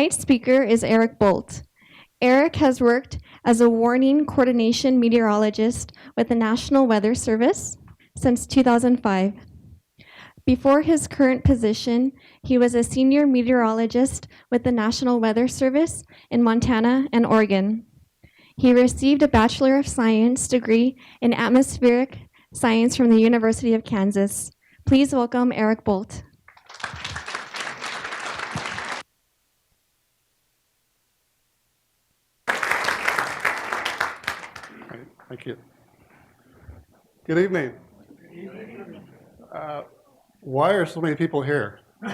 Tonight's speaker is Eric Boldt. Eric has worked as a warning coordination meteorologist with the National Weather Service since 2005. Before his current position, he was a senior meteorologist with the National Weather Service in Montana and Oregon. He received a Bachelor of Science degree in atmospheric science from the University of Kansas. Please welcome Eric Boldt. Thank you. Good evening. Why are so many people here? All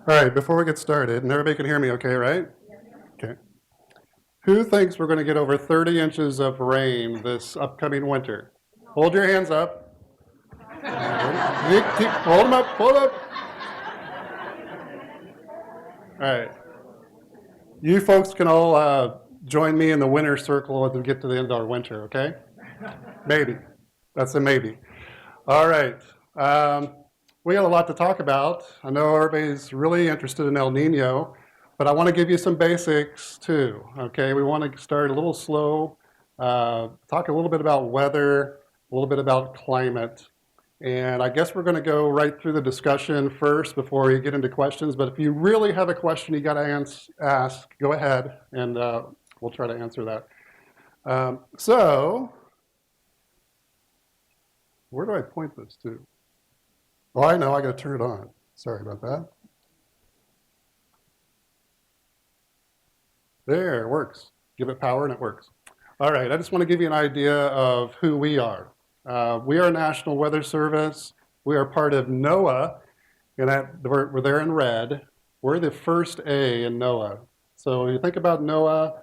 right, before we get started, and everybody can hear me okay, right? Okay. Who thinks we're going to get over 30 inches of rain this upcoming winter? Hold your hands up. Hold them up, hold up. All right. You folks can all join me in the winter circle as we get to the end of our winter, okay? Maybe. That's a maybe. All right. We got a lot to talk about. I know everybody's really interested in El Nino, but I want to give you some basics too, okay? We want to start a little slow, talk a little bit about weather, a little bit about climate, and I guess we're going to go right through the discussion first before we get into questions, but if you really have a question you got to ask, go ahead, and we'll try to answer that. So, where do I point this to? Oh, I know, I got to turn it on. Sorry about that. There, it works. Give it power and it works. All right, I just want to give you an idea of who we are. We are National Weather Service. We are part of NOAA, and we're there in red. We're the first A in NOAA. So when you think about NOAA,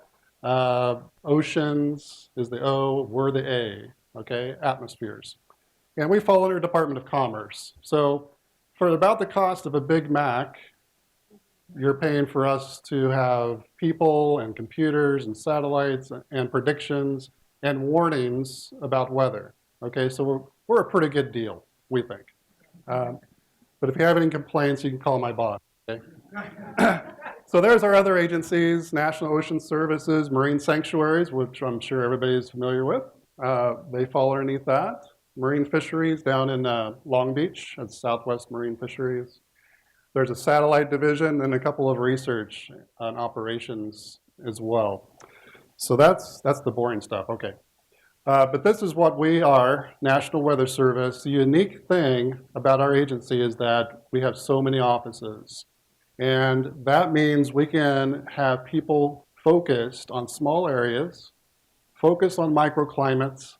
oceans is the O, we're the A, okay, atmospheres. And we fall under Department of Commerce. So for about the cost of a Big Mac, you're paying for us to have people and computers and satellites and predictions and warnings about weather. Okay, so we're a pretty good deal, we think. But if you have any complaints, you can call my boss. Okay? So there's our other agencies, National Ocean Services, Marine Sanctuaries, which I'm sure everybody's familiar with. They fall underneath that. Marine Fisheries down in Long Beach, that's Southwest Marine Fisheries. There's a satellite division and a couple of research and operations as well. So that's the boring stuff, okay. But this is what we are, National Weather Service. The unique thing about our agency is that we have so many offices. And that means we can have people focused on small areas, focused on microclimates,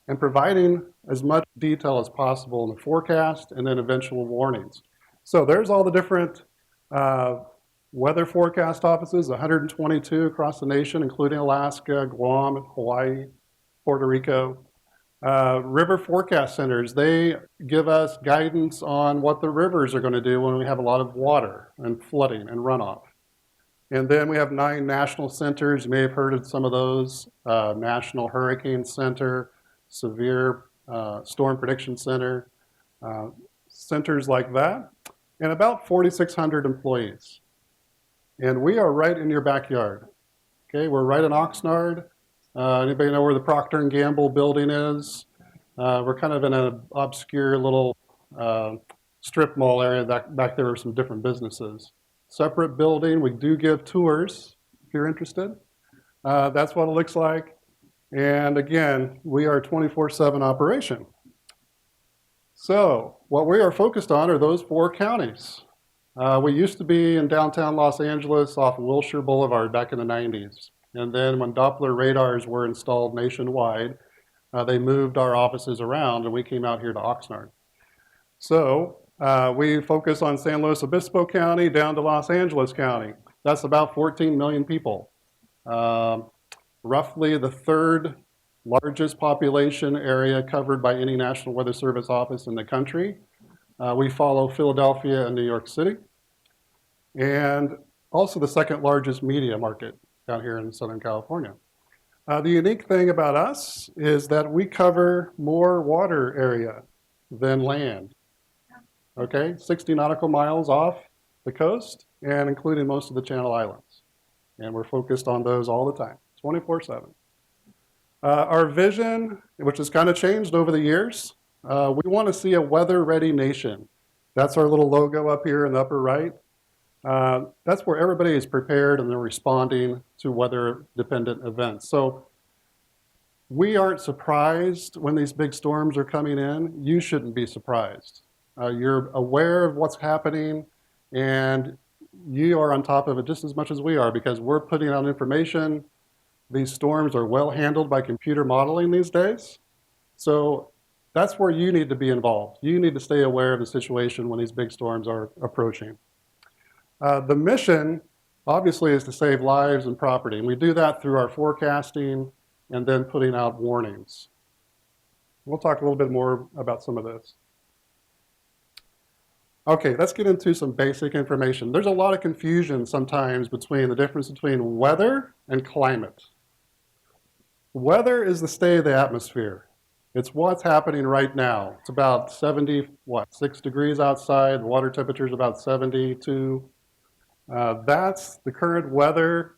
and providing as much detail as possible in the forecast and then eventual warnings. So there's all the different weather forecast offices, 122 across the nation, including Alaska, Guam, Hawaii, Puerto Rico. River forecast centers, they give us guidance on what the rivers are going to do when we have a lot of water and flooding and runoff. And then we have 9 national centers. You may have heard of some of those. National Hurricane Center, Severe Storm Prediction Center, centers like that, and about 4,600 employees. And we are right in your backyard. Okay, we're right in Oxnard. Anybody know where the Procter & Gamble building is? We're kind of in an obscure little strip mall area. Back there are some different businesses. Separate building. We do give tours if you're interested. That's what it looks like. And again, we are a 24/7 operation. So what we are focused on are those 4 counties. We used to be in downtown Los Angeles off Wilshire Boulevard back in the 90s. And then when Doppler radars were installed nationwide, they moved our offices around and we came out here to Oxnard. So we focus on San Luis Obispo County down to Los Angeles County. That's about 14 million people. Roughly the 3rd largest population area covered by any National Weather Service office in the country. We follow Philadelphia and New York City. And also the 2nd largest media market down here in Southern California. The unique thing about us is that we cover more water area than land. okay, 60 nautical miles off the coast and including most of the Channel Islands. And we're focused on those all the time, 24/7. Our vision, which has kind of changed over the years, we want to see a weather-ready nation. That's our little logo up here in the upper right. That's where everybody is prepared and they're responding to weather-dependent events. So we aren't surprised when these big storms are coming in. You shouldn't be surprised. You're aware of what's happening, and you are on top of it just as much as we are because we're putting out information. These storms are well handled by computer modeling these days. So that's where you need to be involved. You need to stay aware of the situation when these big storms are approaching. The mission, obviously, is to save lives and property. And we do that through our forecasting and then putting out warnings. We'll talk a little bit more about some of this. Okay, let's get into some basic information. There's a lot of confusion sometimes between the difference between weather and climate. Weather is the state of the atmosphere. It's what's happening right now. It's about 6 degrees outside. The water temperature is about 72. That's the current weather.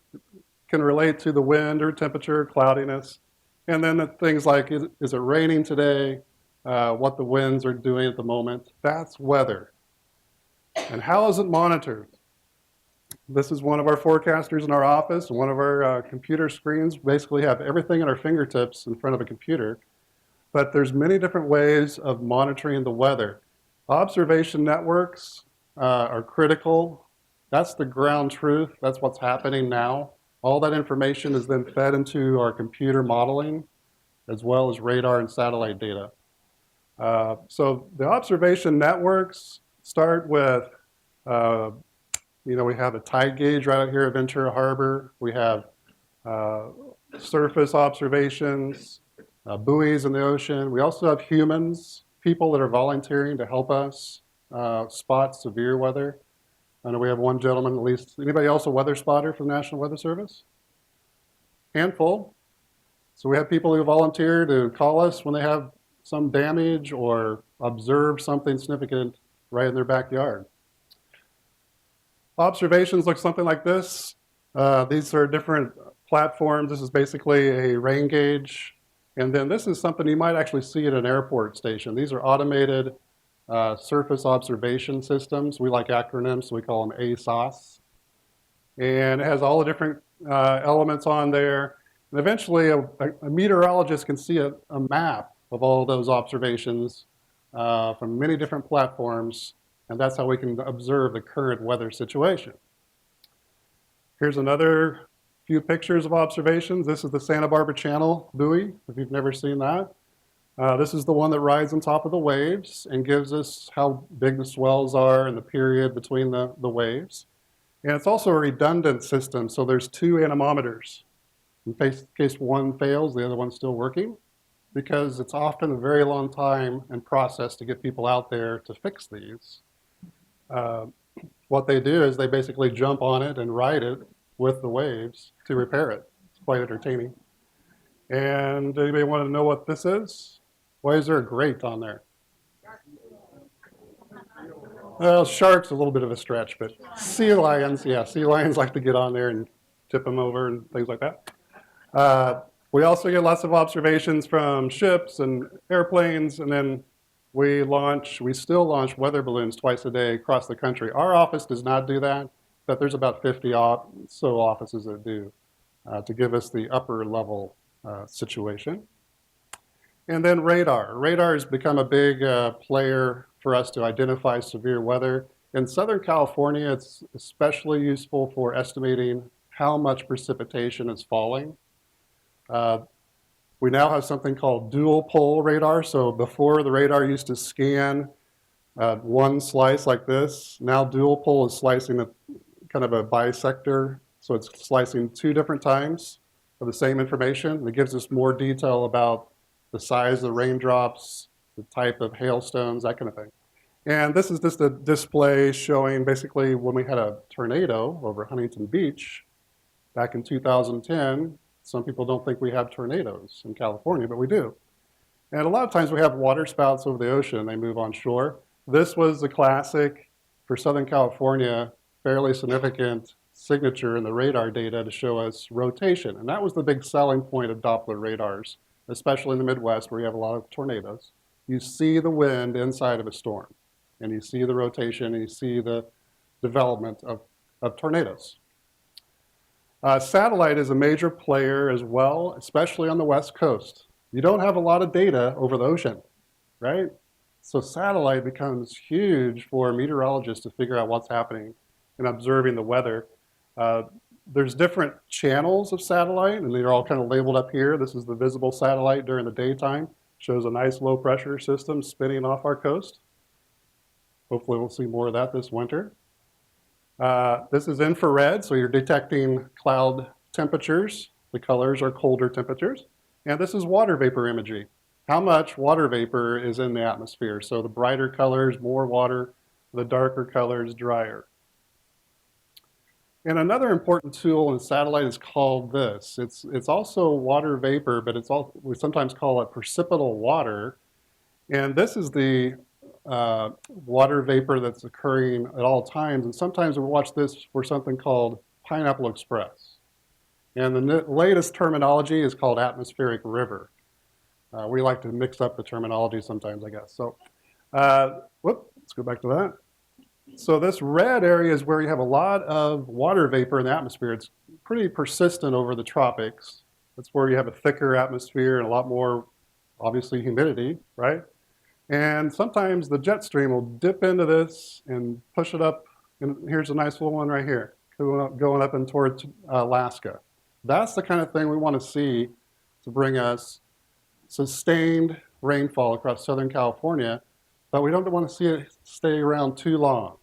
Can relate to the wind or temperature, cloudiness. And then the things like, is it raining today? What the winds are doing at the moment. That's weather. And how is it monitored? This is one of our forecasters in our office. One of our computer screens basically have everything at our fingertips in front of a computer. But there's many different ways of monitoring the weather. Observation networks are critical. That's the ground truth. That's what's happening now. All that information is then fed into our computer modeling, as well as radar and satellite data. So the observation networks start with, we have a tide gauge right out here at Ventura Harbor. We have surface observations, buoys in the ocean. We also have humans, people that are volunteering to help us spot severe weather. I know we have one gentleman at least. Anybody else a weather spotter for the National Weather Service? Handful. So we have people who volunteer to call us when they have some damage or observe something significant right in their backyard. Observations look something like this. These are different platforms. This is basically a rain gauge. And then this is something you might actually see at an airport station. These are automated surface observation systems. We like acronyms, so we call them ASOS. And it has all the different elements on there. And eventually, a meteorologist can see a map of all those observations from many different platforms, and that's how we can observe the current weather situation. Here's another few pictures of observations. This is the Santa Barbara Channel buoy, if you've never seen that. This is the one that rides on top of the waves and gives us how big the swells are and the period between the waves. And it's also a redundant system, so there's two anemometers. In case one fails, the other one's still working, because it's often a very long time and process to get people out there to fix these. What they do is they basically jump on it and ride it with the waves to repair it. It's quite entertaining. And anybody want to know what this is? Why is there a grate on there? Well, shark's a little bit of a stretch, but sea lions, yeah, sea lions like to get on there and tip them over and things like that. We also get lots of observations from ships and airplanes, and then we still launch weather balloons twice a day across the country. Our office does not do that, but there's about 50 so offices that do to give us the upper level situation. And then radar. Radar has become a big player for us to identify severe weather. In Southern California, it's especially useful for estimating how much precipitation is falling. We now have something called dual pole radar. So before, the radar used to scan one slice like this. Now dual pole is slicing kind of a bisector. So it's slicing two different times of the same information. And it gives us more detail about the size of the raindrops, the type of hailstones, that kind of thing. And this is just a display showing basically when we had a tornado over Huntington Beach back in 2010. Some people don't think we have tornadoes in California, but we do. And a lot of times we have water spouts over the ocean. They move on shore. This was the classic for Southern California, fairly significant signature in the radar data to show us rotation. And that was the big selling point of Doppler radars, especially in the Midwest where you have a lot of tornadoes. You see the wind inside of a storm, and you see the rotation, and you see the development of tornadoes. Satellite is a major player as well, especially on the West Coast. You don't have a lot of data over the ocean, right? So satellite becomes huge for meteorologists to figure out what's happening and observing the weather. There's different channels of satellite, and they're all kind of labeled up here. This is the visible satellite during the daytime. Shows a nice low pressure system spinning off our coast. Hopefully we'll see more of that this winter. This is infrared, so you're detecting cloud temperatures. The colors are colder temperatures. And this is water vapor imagery. How much water vapor is in the atmosphere? So the brighter colors, more water, the darker colors, drier. And another important tool in satellite is called this. It's also water vapor, but we sometimes call it precipitable water. And this is the water vapor that's occurring at all times. And sometimes we watch this for something called Pineapple Express. And the latest terminology is called atmospheric river. We like to mix up the terminology sometimes, I guess. So, let's go back to that. So this red area is where you have a lot of water vapor in the atmosphere. It's pretty persistent over the tropics. That's where you have a thicker atmosphere and a lot more, obviously, humidity, right? And sometimes the jet stream will dip into this and push it up. And here's a nice little one right here, going up and towards Alaska. That's the kind of thing we want to see to bring us sustained rainfall across Southern California, but we don't want to see it stay around too long,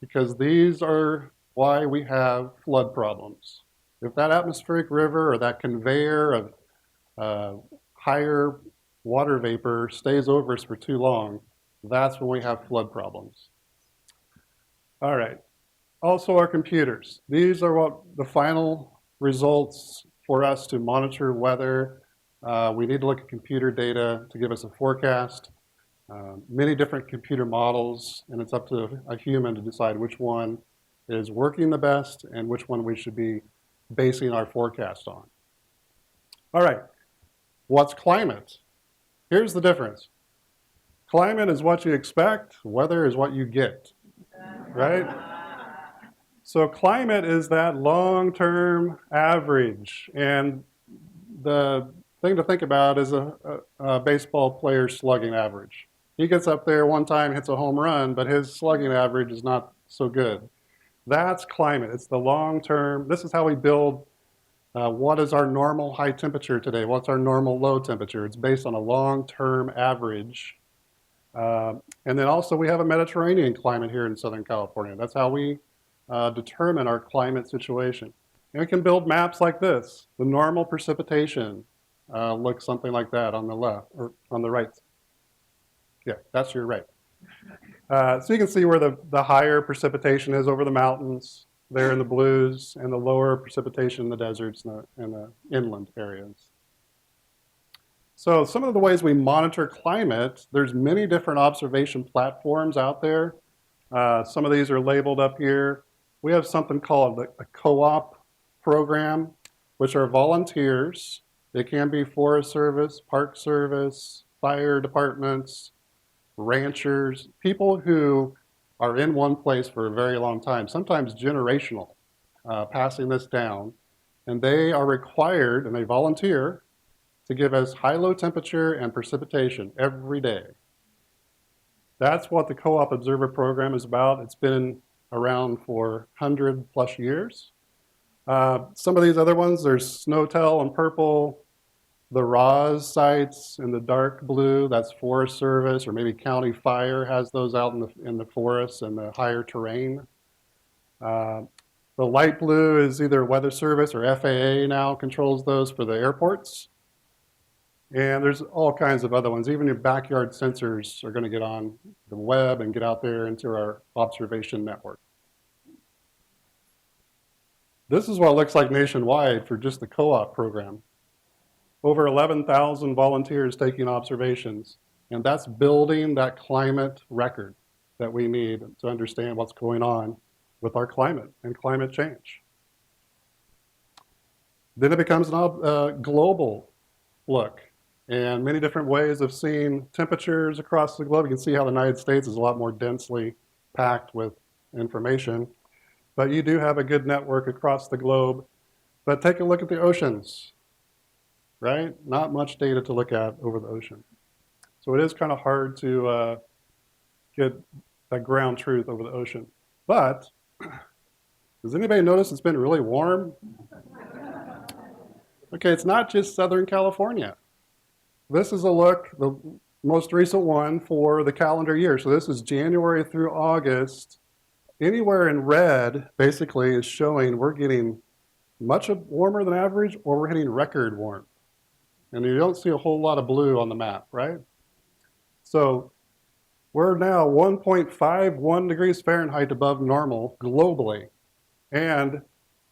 because these are why we have flood problems. If that atmospheric river or that conveyor of higher water vapor stays over us for too long, that's when we have flood problems. All right. Also our computers. These are what the final results for us to monitor weather. We need to look at computer data to give us a forecast. Many different computer models, and it's up to a human to decide which one is working the best and which one we should be basing our forecast on. All right, what's climate? Here's the difference. Climate is what you expect, weather is what you get, right? So climate is that long-term average, and the thing to think about is a baseball player's slugging average. He gets up there one time, hits a home run, but his slugging average is not so good. That's climate. It's the long term. This is how we build what is our normal high temperature today? What's our normal low temperature? It's based on a long-term average. And then also we have a Mediterranean climate here in Southern California. That's how we determine our climate situation. And we can build maps like this. The normal precipitation looks something like that on the left, or on the right. Yeah, that's your right. So you can see where the higher precipitation is over the mountains, there in the blues, and the lower precipitation in the deserts and the inland areas. So some of the ways we monitor climate, there's many different observation platforms out there. Some of these are labeled up here. We have something called a co-op program, which are volunteers. They can be Forest Service, Park Service, fire departments, ranchers, people who are in one place for a very long time, sometimes generational, passing this down. And they are required, and they volunteer, to give us high-low temperature and precipitation every day. That's what the Co-op Observer Program is about. It's been around for 100+ years. Some of these other ones, there's Snowtel in purple, the RAWS sites in the dark blue, that's Forest Service, or maybe County Fire has those out in the forests and the higher terrain. The light blue is either Weather Service or FAA now controls those for the airports. And there's all kinds of other ones. Even your backyard sensors are going to get on the web and get out there into our observation network. This is what it looks like nationwide for just the co-op program. Over 11,000 volunteers taking observations, and that's building that climate record. that we need to understand what's going on with our climate and climate change. Then it becomes a global look and many different ways of seeing temperatures across the globe. You can see how the United States is a lot more densely packed with information, but you do have a good network across the globe. But take a look at the oceans, right? Not much data to look at over the ocean. So it is kind of hard to get that ground truth over the ocean. But does anybody notice it's been really warm? Okay, it's not just Southern California. This is a look, the most recent one for the calendar year. So this is January through August. Anywhere in red basically is showing we're getting much warmer than average or we're hitting record warm. And you don't see a whole lot of blue on the map, right? So we're now 1.51 degrees Fahrenheit above normal globally. And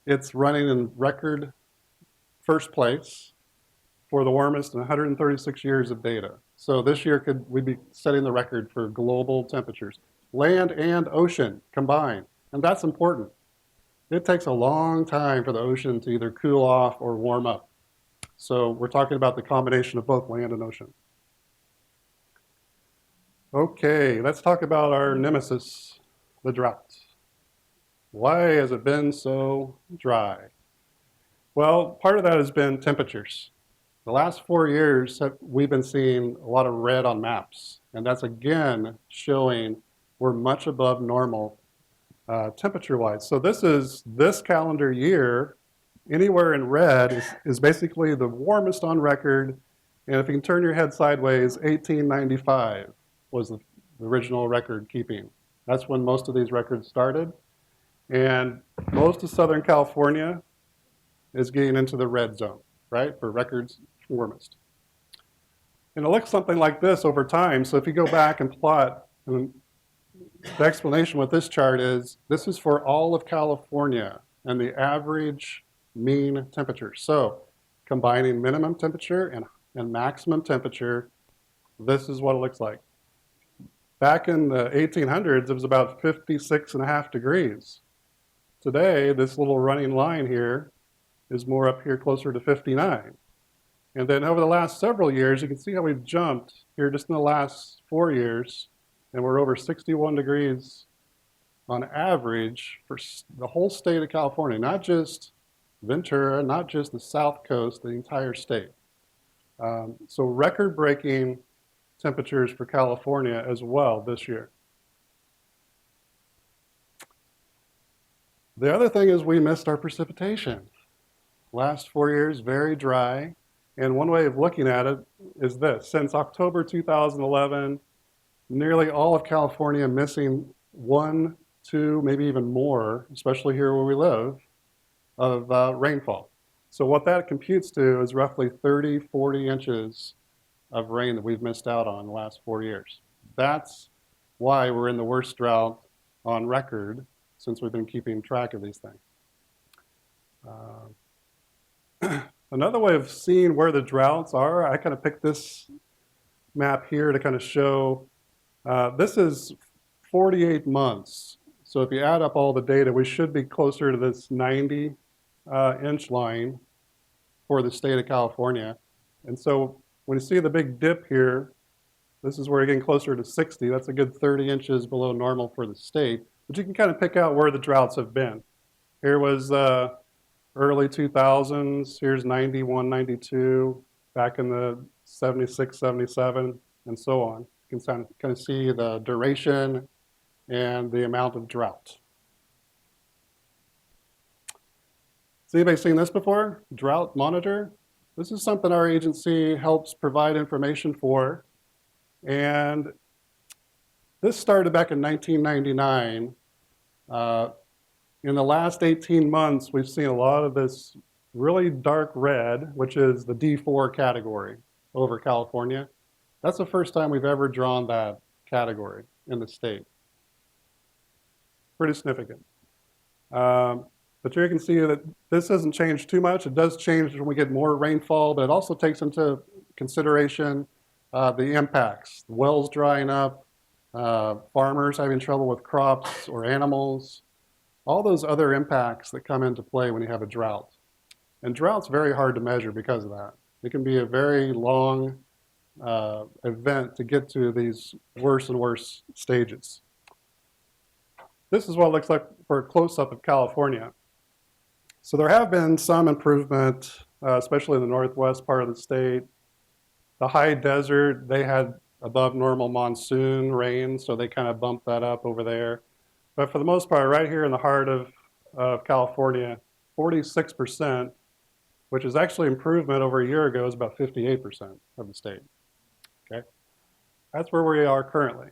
it's running in record first place for the warmest in 136 years of data. So this year we'd be setting the record for global temperatures, land and ocean combined. And that's important. It takes a long time for the ocean to either cool off or warm up. So we're talking about the combination of both land and ocean. Okay, let's talk about our nemesis, the drought. Why has it been so dry? Well, part of that has been temperatures. The last 4 years, we've been seeing a lot of red on maps, and that's again showing we're much above normal temperature-wise. So this calendar year, anywhere in red is basically the warmest on record, and if you can turn your head sideways, 1895 was the original record keeping. That's when most of these records started, and most of Southern California is getting into the red zone, right, for records warmest. And it looks something like this over time. So if you go back and plot, and the explanation with this chart is, this is for all of California and the average mean temperature. So combining minimum temperature and maximum temperature, this is what it looks like. Back in the 1800s, it was about 56.5 degrees. Today, this little running line here is more up here closer to 59. And then over the last several years, you can see how we've jumped here just in the last 4 years, and we're over 61 degrees on average for the whole state of California, not just Ventura, not just the South Coast, the entire state. So record-breaking temperatures for California as well this year. The other thing is we missed our precipitation. Last 4 years, very dry. And one way of looking at it is this. Since October 2011, nearly all of California missing 1, 2, maybe even more, especially here where we live, of rainfall. So what that computes to is roughly 30, 40 inches of rain that we've missed out on the last 4 years. That's why we're in the worst drought on record since we've been keeping track of these things. Another way of seeing where the droughts are, I kind of picked this map here to kind of show, this is 48 months. So if you add up all the data, we should be closer to this 90 inch line for the state of California. And so when you see the big dip here, this is where you're getting closer to 60. That's a good 30 inches below normal for the state. But you can kind of pick out where the droughts have been. Here was early 2000s. Here's 91, 92, back in the 76, 77, and so on. You can kind of see the duration and the amount of drought. Has anybody seen this before? Drought Monitor? This is something our agency helps provide information for. And this started back in 1999. In the last 18 months, we've seen a lot of this really dark red, which is the D4 category over California. That's the first time we've ever drawn that category in the state. Pretty significant. But here you can see that this doesn't change too much. It does change when we get more rainfall, but it also takes into consideration the impacts. The wells drying up, farmers having trouble with crops or animals, all those other impacts that come into play when you have a drought. And drought's very hard to measure because of that. It can be a very long event to get to these worse and worse stages. This is what it looks like for a close-up of California. So there have been some improvement, especially in the northwest part of the state. The high desert, they had above normal monsoon rain, so they kind of bumped that up over there. But for the most part, right here in the heart of California, 46%, which is actually improvement over a year ago, is about 58% of the state. Okay, that's where we are currently.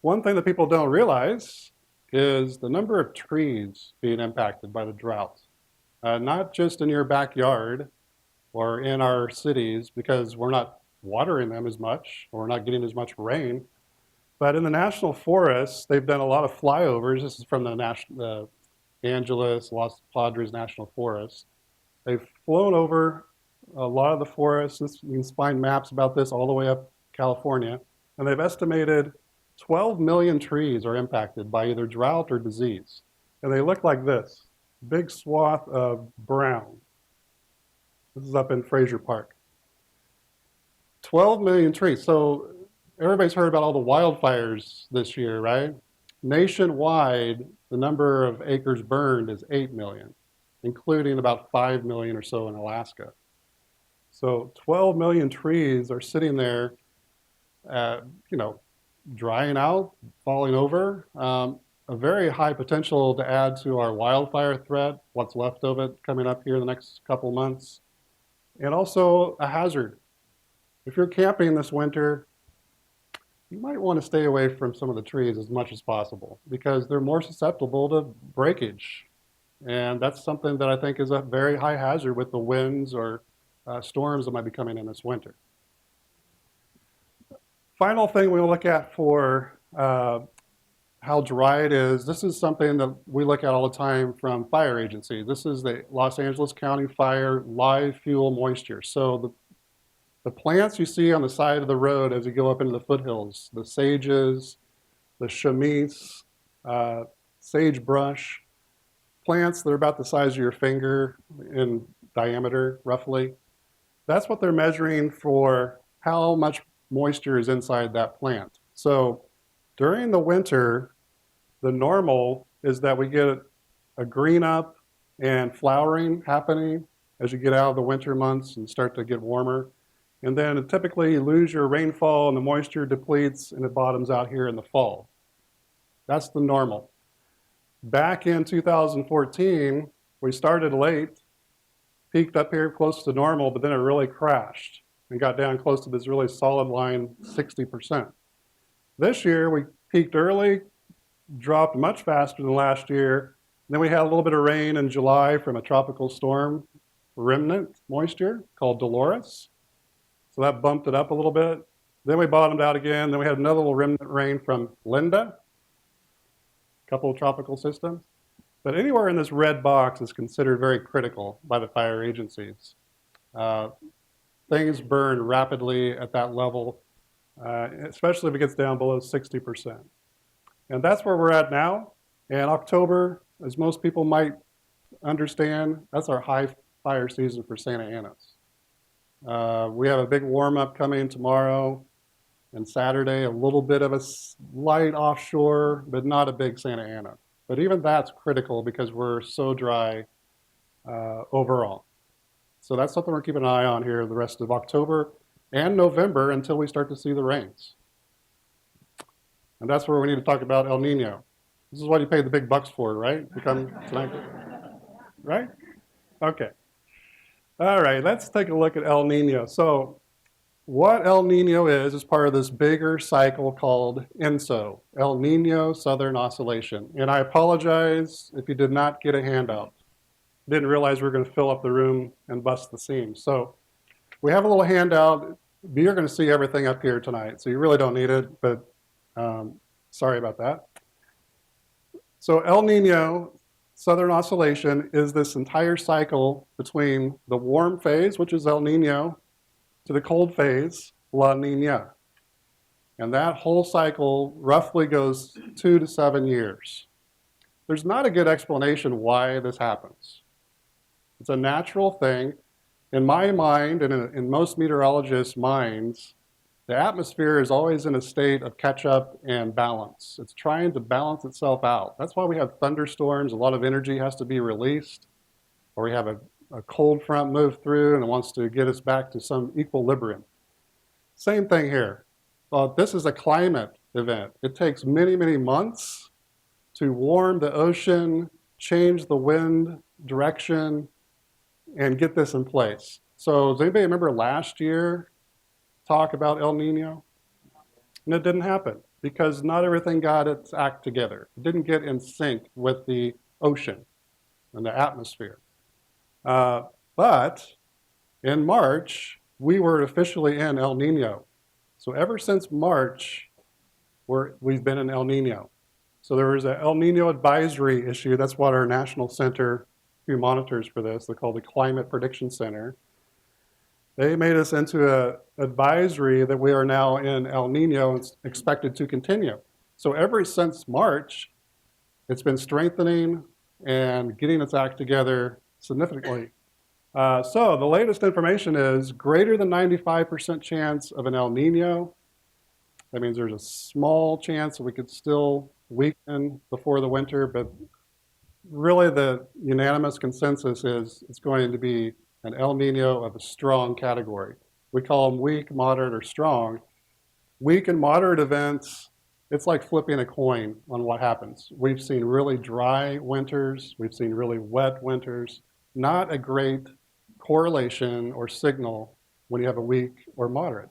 One thing that people don't realize is the number of trees being impacted by the drought. Not just in your backyard or in our cities, because we're not watering them as much, or we're not getting as much rain, but in the national forests, they've done a lot of flyovers. This is from the Angeles, Los Padres National Forest. They've flown over a lot of the forests. You can find maps about this all the way up California, and they've estimated 12 million trees are impacted by either drought or disease. And they look like this, big swath of brown. This is up in Fraser Park. 12 million trees. So everybody's heard about all the wildfires this year, right? Nationwide, the number of acres burned is 8 million, including about 5 million or so in Alaska. So 12 million trees are sitting there, drying out, falling over. A very high potential to add to our wildfire threat, what's left of it coming up here in the next couple months. And also a hazard. If you're camping this winter, you might want to stay away from some of the trees as much as possible because they're more susceptible to breakage. And that's something that I think is a very high hazard with the winds or storms that might be coming in this winter. Final thing we'll look at for how dry it is, this is something that we look at all the time from fire agencies. This is the Los Angeles County Fire live fuel moisture. So the plants you see on the side of the road as you go up into the foothills, the sages, the chamise, sagebrush, plants that are about the size of your finger in diameter, roughly. That's what they're measuring for how much moisture is inside that plant. So during the winter, the normal is that we get a green up and flowering happening as you get out of the winter months and start to get warmer. And then typically you lose your rainfall and the moisture depletes and it bottoms out here in the fall. That's the normal. Back in 2014, we started late, peaked up here close to normal, but then it really crashed and got down close to this really solid line, 60%. This year, we peaked early, dropped much faster than last year. Then we had a little bit of rain in July from a tropical storm remnant moisture called Dolores. So that bumped it up a little bit. Then we bottomed out again. Then we had another little remnant rain from Linda, a couple of tropical systems. But anywhere in this red box is considered very critical by the fire agencies. Things burn rapidly at that level, especially if it gets down below 60%. And that's where we're at now. And October, as most people might understand, that's our high fire season for Santa Ana's. We have a big warm up coming tomorrow and Saturday, a little bit of a light offshore, but not a big Santa Ana. But even that's critical because we're so dry overall. So that's something we're keeping an eye on here the rest of October and November until we start to see the rains. And that's where we need to talk about El Nino. This is what you pay the big bucks for, right? To come tonight, right? Okay. All right, let's take a look at El Nino. So what El Nino is part of this bigger cycle called ENSO, El Nino Southern Oscillation. And I apologize if you did not get a handout. Didn't realize we were going to fill up the room and bust the seams. So we have a little handout. You're going to see everything up here tonight, so you really don't need it, but sorry about that. So El Nino Southern Oscillation is this entire cycle between the warm phase, which is El Nino, to the cold phase, La Niña. And that whole cycle roughly goes 2 to 7 years. There's not a good explanation why this happens. It's a natural thing. In my mind, and in most meteorologists' minds, the atmosphere is always in a state of catch-up and balance. It's trying to balance itself out. That's why we have thunderstorms. A lot of energy has to be released, or we have a cold front move through and it wants to get us back to some equilibrium. Same thing here. Well, this is a climate event. It takes many, many months to warm the ocean, change the wind direction, and get this in place. So does anybody remember last year talk about El Nino? And it didn't happen because not everything got its act together. It didn't get in sync with the ocean and the atmosphere. But in March, we were officially in El Nino. So ever since March, we've been in El Nino. So there was an El Nino advisory issue. That's what our national center who monitors for this, they're called the Climate Prediction Center. They made us into an advisory that we are now in El Nino and expected to continue. So ever since March, it's been strengthening and getting its act together significantly. So the latest information is greater than 95% chance of an El Nino. That means there's a small chance that we could still weaken before the winter, but really the unanimous consensus is it's going to be an El Nino of a strong category. We call them weak, moderate, or strong. Weak and moderate events, it's like flipping a coin on what happens. We've seen really dry winters. We've seen really wet winters. Not a great correlation or signal when you have a weak or moderate.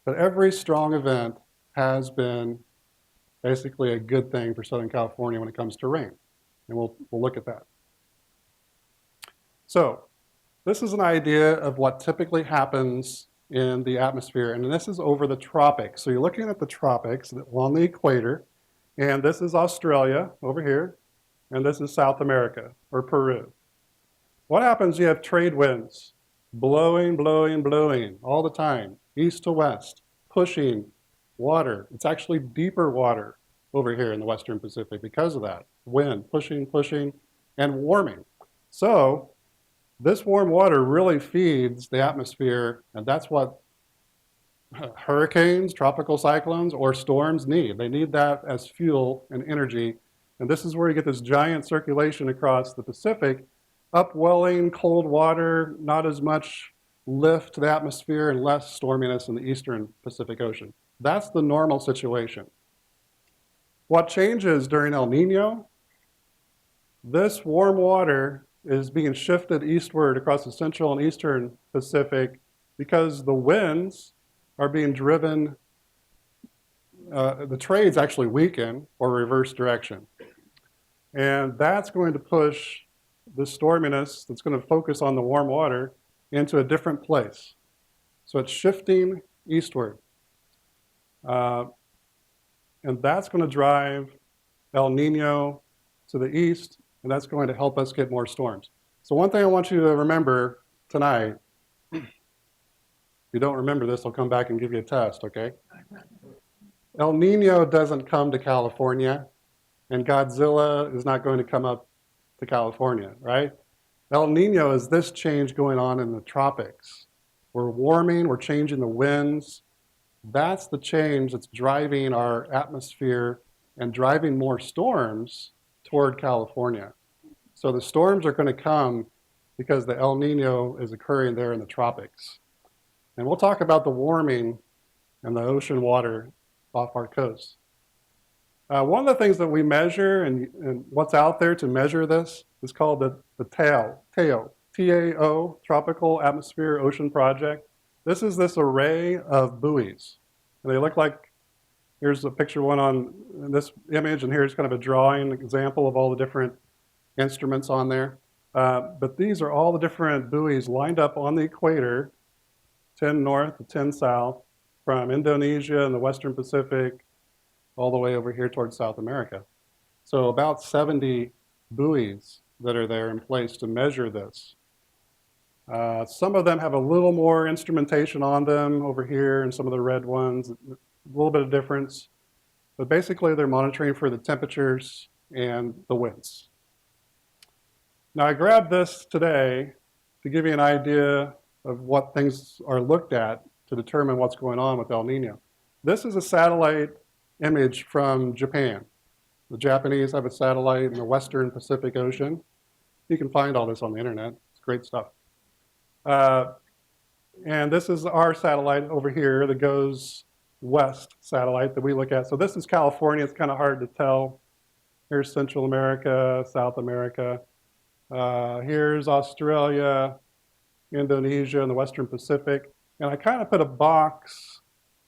But every strong event has been basically a good thing for Southern California when it comes to rain. And we'll look at that. So this is an idea of what typically happens in the atmosphere, and this is over the tropics. So you're looking at the tropics along the equator, and this is Australia over here, and this is South America, or Peru. What happens? You have trade winds blowing, blowing, blowing all the time, east to west, pushing water. It's actually deeper water over here in the Western Pacific because of that. Wind, pushing, pushing, and warming. So this warm water really feeds the atmosphere, and that's what hurricanes, tropical cyclones, or storms need. They need that as fuel and energy. And this is where you get this giant circulation across the Pacific, upwelling cold water, not as much lift to the atmosphere and less storminess in the eastern Pacific Ocean. That's the normal situation. What changes during El Nino? This warm water is being shifted eastward across the central and eastern Pacific because the winds are being driven, the trades actually weaken or reverse direction. And that's going to push the storminess that's going to focus on the warm water into a different place. So it's shifting eastward. And that's going to drive El Nino to the east, and that's going to help us get more storms. So one thing I want you to remember tonight, if you don't remember this, I'll come back and give you a test, okay? El Nino doesn't come to California, and Godzilla is not going to come up to California, right? El Nino is this change going on in the tropics. We're warming, we're changing the winds. That's the change that's driving our atmosphere and driving more storms toward California. So the storms are going to come because the El Nino is occurring there in the tropics. And we'll talk about the warming and the ocean water off our coast. One of the things that we measure and what's out there to measure this is called the TAO, T-A-O, Tropical Atmosphere Ocean Project. This is this array of buoys. And they look like, here's a picture one on this image, and here's kind of a drawing example of all the different instruments on there. But these are all the different buoys lined up on the equator, 10 north to 10 south, from Indonesia and the Western Pacific all the way over here towards South America. So about 70 buoys that are there in place to measure this. Some of them have a little more instrumentation on them over here, and some of the red ones. a little bit of difference, but basically they're monitoring for the temperatures and the winds. Now I grabbed this today to give you an idea of what things are looked at to determine what's going on with El Nino. This is a satellite image from Japan. The Japanese have a satellite in the Western Pacific Ocean. You can find all this on the internet. It's great stuff. And this is our satellite over here, the goes west satellite that we look at. So this is California. It's kind of hard to tell. Here's Central America, South America. Here's Australia, Indonesia, and the Western Pacific. And I kind of put a box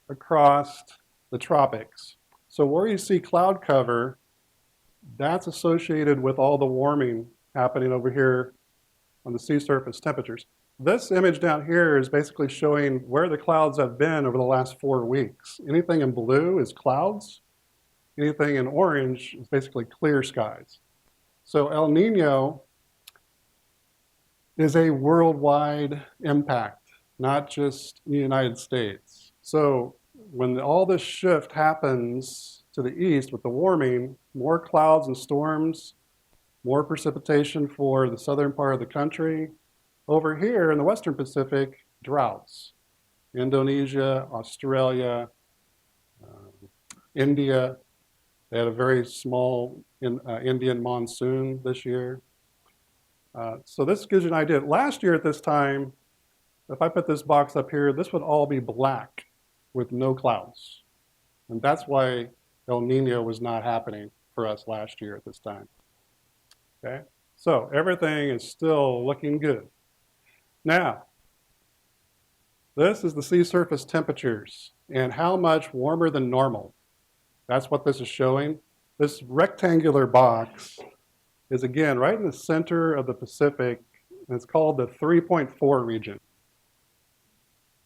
across the tropics. So where you see cloud cover, that's associated with all the warming happening over here on the sea surface temperatures. This image down here is basically showing where the clouds have been over the last 4 weeks. Anything in blue is clouds. Anything in orange is basically clear skies. So El Nino is a worldwide impact, not just in the United States. So when all this shift happens to the east with the warming, more clouds and storms, more precipitation for the southern part of the country. Over here in the Western Pacific, droughts. Indonesia, Australia, India. They had a very small Indian monsoon this year. So this gives you an idea. Last year at this time, if I put this box up here, this would all be black with no clouds. And that's why El Nino was not happening for us last year at this time. Okay, so everything is still looking good. Now, this is the sea surface temperatures and how much warmer than normal. That's what this is showing. This rectangular box is again right in the center of the Pacific, and it's called the 3.4 region.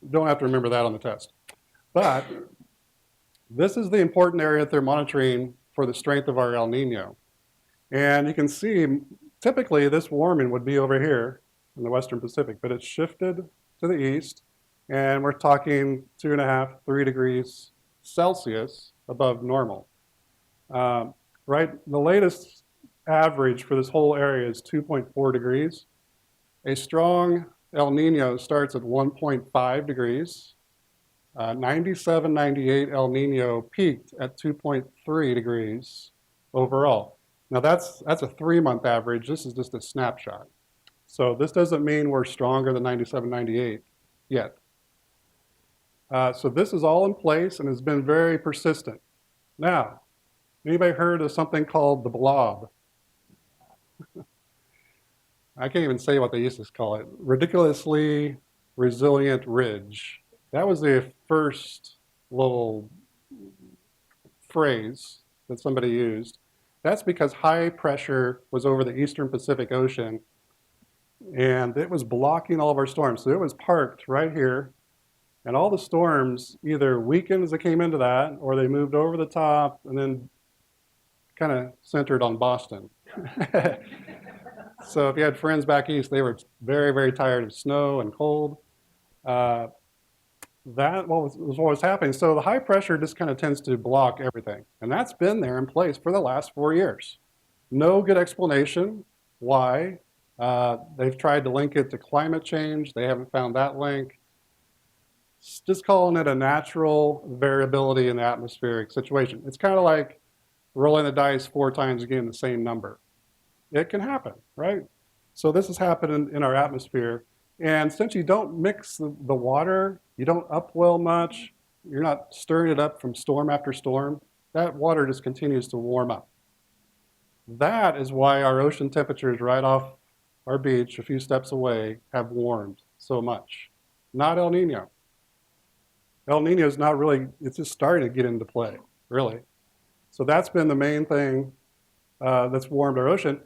You don't have to remember that on the test. But this is the important area that they're monitoring for the strength of our El Nino. And you can see, typically this warming would be over here in the Western Pacific, but it's shifted to the east, and we're talking 2.5, 3 degrees Celsius above normal. Right, the latest average for this whole area is 2.4 degrees. A strong El Nino starts at 1.5 degrees. 97, 98 El Nino peaked at 2.3 degrees overall. Now that's a 3-month average. This is just a snapshot. So this doesn't mean we're stronger than 97, 98 yet. So this is all in place and has been very persistent. Now, anybody heard of something called the blob? I can't even say what they used to call it. Ridiculously resilient ridge. That was the first little phrase that somebody used. That's because high pressure was over the Eastern Pacific Ocean and it was blocking all of our storms. So it was parked right here, and all the storms either weakened as they came into that, or they moved over the top and then kind of centered on Boston. So if you had friends back east, they were very, very tired of snow and cold. That was what was happening. So the high pressure just kind of tends to block everything. And that's been there in place for the last 4 years. No good explanation why. They've tried to link it to climate change. They haven't found that link. Just calling it a natural variability in the atmospheric situation. It's kind of like rolling the dice 4 times and getting the same number. It can happen, right? So this is happening in our atmosphere. And since you don't mix the water, you don't upwell much, you're not stirring it up from storm after storm, that water just continues to warm up. That is why our ocean temperatures right off our beach a few steps away have warmed so much. Not El Nino. El Nino is not really, it's just starting to get into play, really. So that's been the main thing that's warmed our ocean.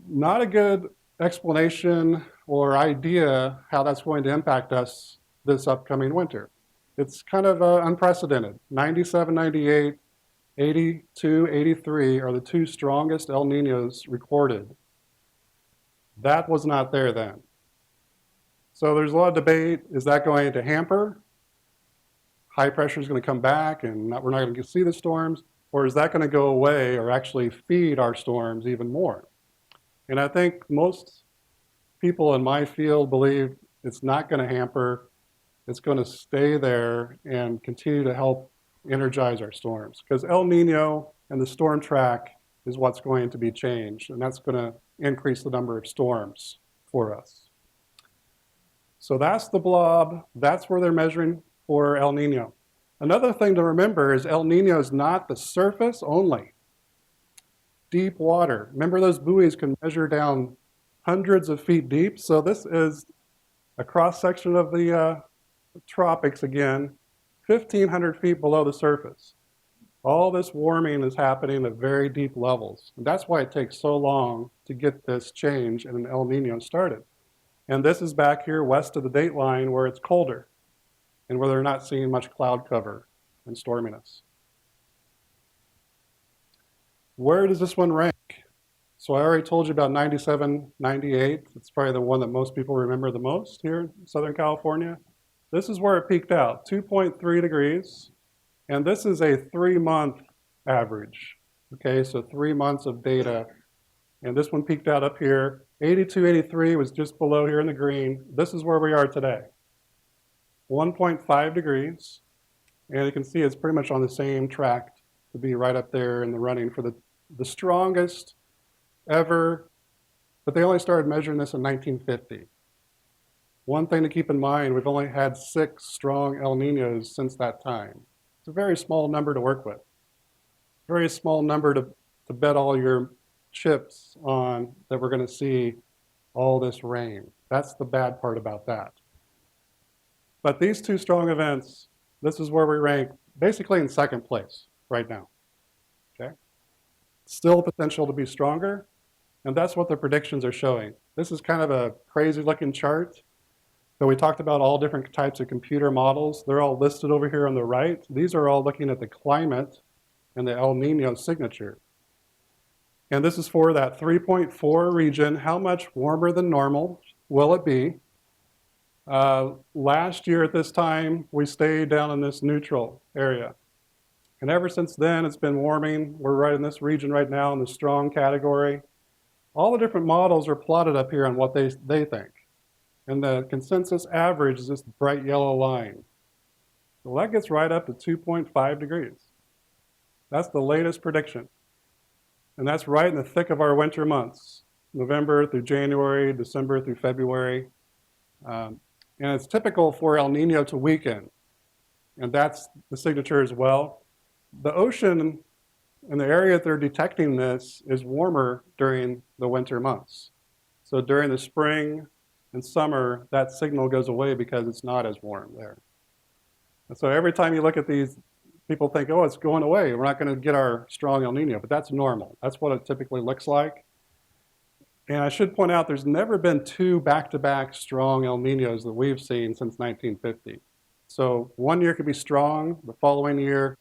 Not a good explanation or idea how that's going to impact us this upcoming winter. It's kind of unprecedented. 97, 98, 82, 83 are the 2 strongest El Ninos recorded. That was not there then. So there's a lot of debate. Is that going to hamper high pressure is going to come back and we're not going to see the storms? Or is that going to go away or actually feed our storms even more? And I think most people in my field believe it's not going to hamper. It's going to stay there and continue to help energize our storms. Because El Nino and the storm track is what's going to be changed, and that's going to increase the number of storms for us. So that's the blob. That's where they're measuring for El Nino. Another thing to remember is El Nino is not the surface only. Deep water. Remember, those buoys can measure down hundreds of feet deep. So this is a cross-section of the tropics again, 1,500 feet below the surface. All this warming is happening at very deep levels. And that's why it takes so long to get this change in an El Nino started. And this is back here west of the date line where it's colder and where they're not seeing much cloud cover and storminess. Where does this one rank? So I already told you about 97, 98. It's probably the one that most people remember the most here in Southern California. This is where it peaked out, 2.3 degrees. And this is a 3-month average. Okay, so 3 months of data. And this one peaked out up here. 82, 83 was just below here in the green. This is where we are today. 1.5 degrees. And you can see it's pretty much on the same track to be right up there in the running for the strongest ever. But they only started measuring this in 1950. One thing to keep in mind, we've only had 6 strong El Ninos since that time. It's a very small number to work with. Very small number to bet all your chips on that we're going to see all this rain. That's the bad part about that. But these 2 strong events, this is where we rank basically in second place right now. Okay? Still potential to be stronger, and that's what the predictions are showing. This is kind of a crazy looking chart. So we talked about all different types of computer models. They're all listed over here on the right. These are all looking at the climate and the El Nino signature. And this is for that 3.4 region. How much warmer than normal will it be? Last year at this time, we stayed down in this neutral area. And ever since then, it's been warming. We're right in this region right now in the strong category. All the different models are plotted up here on what they think. And the consensus average is this bright yellow line. Well, that gets right up to 2.5 degrees. That's the latest prediction. And that's right in the thick of our winter months, November through January, December through February. And it's typical for El Nino to weaken. And that's the signature as well. The ocean in the area that they're detecting this is warmer during the winter months. So during the spring and summer, that signal goes away because it's not as warm there. And so every time you look at these, people think, oh, it's going away. We're not going to get our strong El Nino, but that's normal. That's what it typically looks like. And I should point out, there's never been 2 back-to-back strong El Ninos that we've seen since 1950. So one year could be strong, the following year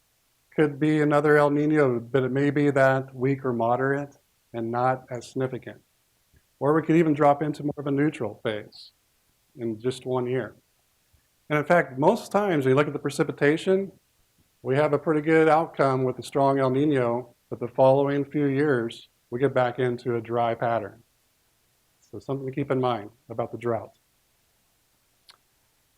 could be another El Nino, but it may be that weak or moderate and not as significant. Or we could even drop into more of a neutral phase in just 1 year. And in fact, most times when you look at the precipitation, we have a pretty good outcome with the strong El Nino, but the following few years, we get back into a dry pattern. So something to keep in mind about the drought.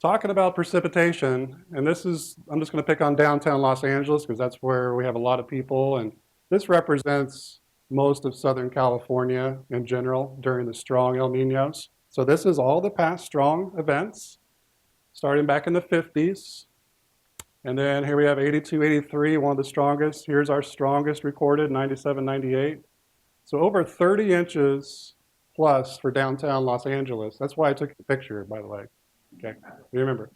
Talking about precipitation, and this is, I'm just going to pick on downtown Los Angeles because that's where we have a lot of people, and this represents most of Southern California in general during the strong El Ninos. So this is all the past strong events, starting back in the 50s. And then here we have 82, 83, one of the strongest. Here's our strongest recorded, 97, 98. So over 30 inches plus for downtown Los Angeles. That's why I took the picture, by the way. Okay, you remember.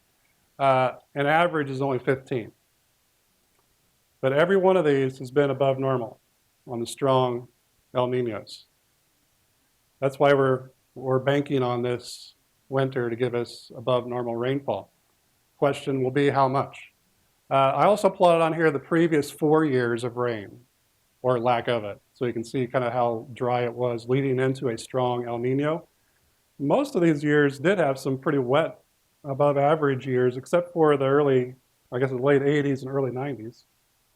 An average is only 15. But every one of these has been above normal on the strong El Ninos. That's why we're banking on this winter to give us above normal rainfall. Question will be how much? I also plotted on here the previous 4 years of rain, or lack of it, so you can see kind of how dry it was leading into a strong El Nino. Most of these years did have some pretty wet, above average years, except for the early I guess the late 80s and early 90s,